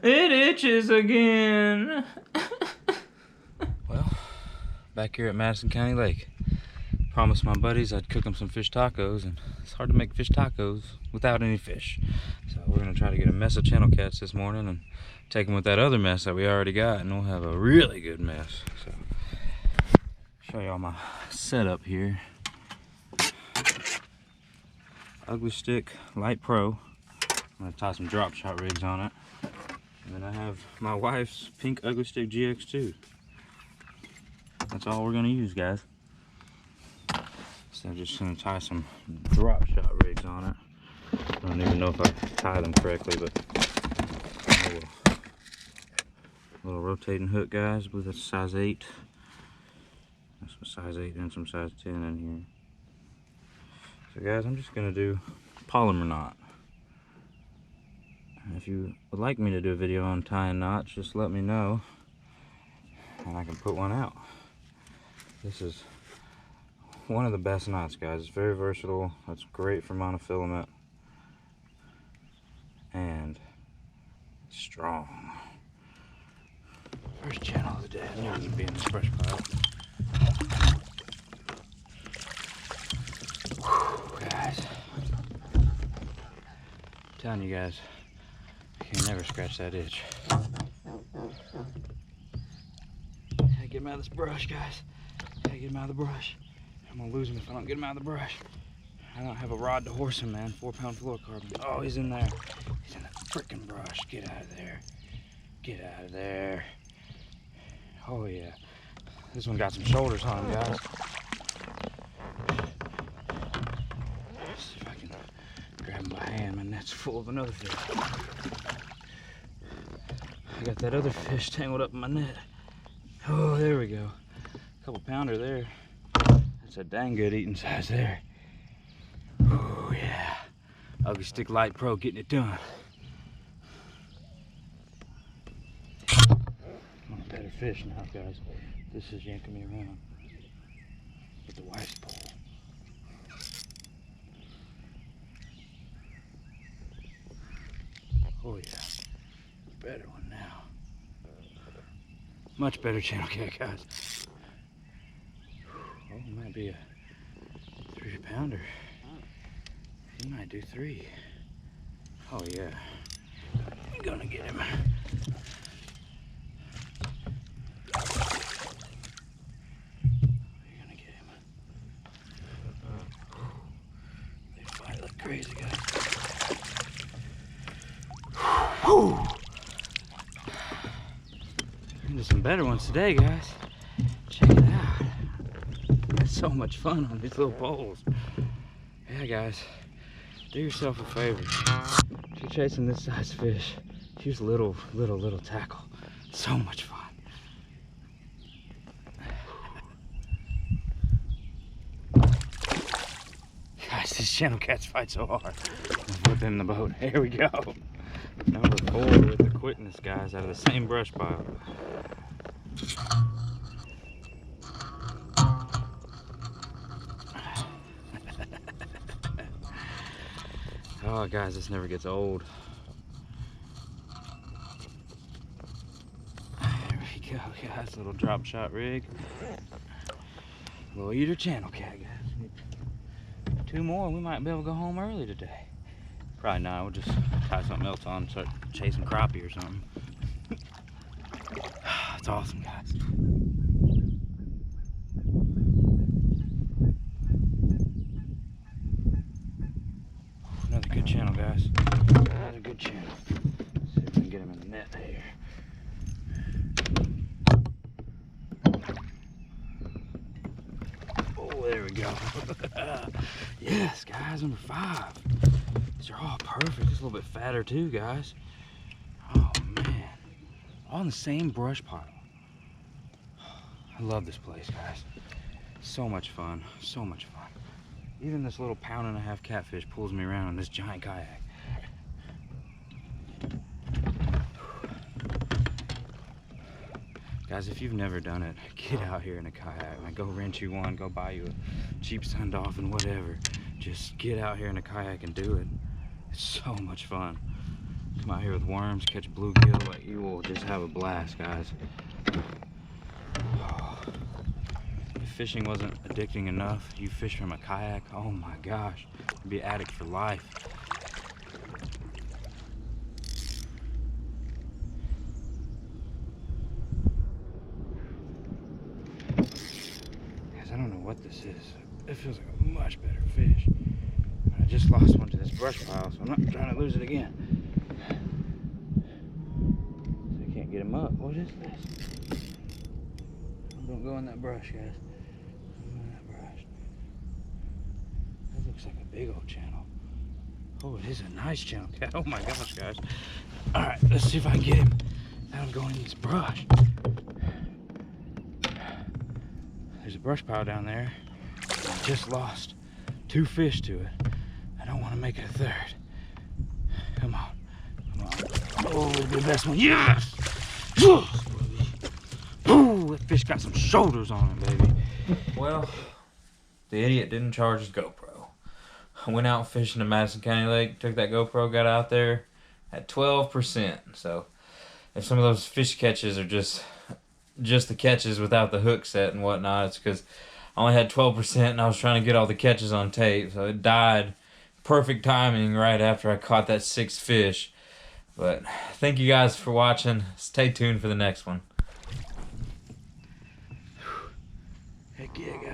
It itches again. Well, back here at Madison County Lake. Promised my buddies I'd cook them some fish tacos, and it's hard to make fish tacos without any fish. So we're gonna try to get a mess of channel cats this morning and take them with that other mess that we already got, and we'll have a really good mess. So show y'all my setup here. Ugly Stick Light Pro. I'm gonna tie some drop shot rigs on it. And then I have my wife's pink Ugly Stick GX2. That's all we're gonna use, guys. So I'm just gonna tie some drop shot rigs on it. I don't even know if I tied them correctly, but little rotating hook, guys. I believe that's size 8. That's some size 8 and some size 10 in here. So guys, I'm just gonna do polymer knot. And if you would like me to do a video on tying knots, just let me know and I can put one out. This is one of the best knots, guys. It's very versatile. It's great for monofilament and strong. First channel of the day. I knew it would be in this brush pile. Whew, guys. I'm telling you guys, I can never scratch that itch. Gotta get him out of this brush, guys. Gotta get him out of the brush. I'm gonna lose him if I don't get him out of the brush. I don't have a rod to horse him, man. 4-pound fluorocarbon. Oh, he's in there. He's in the freaking brush. Get out of there. Get out of there. Oh yeah. This one got some shoulders on him, guys. Let's see if I can grab him by hand. My net's full of another fish. I got that other fish tangled up in my net. Oh, there we go. Couple pounder there. That's a dang good eating size there. Oh yeah. Ugly Stick Light Pro getting it done. I'm on a better fish now, guys. This is yanking me around with the wife's pole. Oh yeah. Better one now. Much better channel cat, guys. Oh, it might be a 3-pounder. He might do 3. Oh yeah. I'm gonna get him. You're gonna get him. They fight like crazy, guys. Whew. Into some better ones today, guys. Check it out. It's so much fun on these little poles. Yeah, guys, do yourself a favor. If you're chasing this size fish, use little tackle. So much fun. Guys, these channel cats fight so hard. Put them in the boat. Here we go. Number 4 with the quickness, guys, out of the same brush pile. Oh, guys, this never gets old. There we go, guys. Little drop shot rig. Little eater channel cat, guys. 2 more, we might be able to go home early today. Probably not. We'll just tie something else on and start chasing crappie or something. It's awesome, guys. Another good channel, guys. Another good channel. Let's see if we can get him in the net here. Oh, there we go. Yes, guys, number 5. These are all perfect. It's a little bit fatter too, guys. Oh man. All in the same brush pile. I love this place, guys. So much fun. So much fun. Even this little 1.5-pound catfish pulls me around in this giant kayak. Guys, if you've never done it, get out here in a kayak. Like, go rent you one, go buy you a cheap Sun Dolphin, whatever. Just get out here in a kayak and do it. It's so much fun. Come out here with worms, catch bluegill, like you will just have a blast, guys. Oh, if fishing wasn't addicting enough, you fish from a kayak, oh my gosh, you'd be an addict for life. Guys, I don't know what this is. It feels like a much better fish. I just lost one to this brush pile, so I'm not trying to lose it again. So I can't get him up. What is this? Don't go in that brush, guys. Don't go in that brush. That looks like a big old channel. Oh, it is a nice channel. Oh my gosh, guys. All right, let's see if I can get him without him going in this brush. There's a brush pile down there. I just lost 2 fish to it. I don't want to make it a third. Come on. Come on. Oh, the best one. Yes! Yes! Ooh, that fish got some shoulders on him, baby. Well, the idiot didn't charge his GoPro. I went out fishing in Madison County Lake, took that GoPro, got out there at 12%. So if some of those fish catches are just the catches without the hook set and whatnot, it's because I only had 12% and I was trying to get all the catches on tape. So it died. Perfect timing right after I caught that 6th fish. But thank you guys for watching. Stay tuned for the next one. Heck yeah, guys.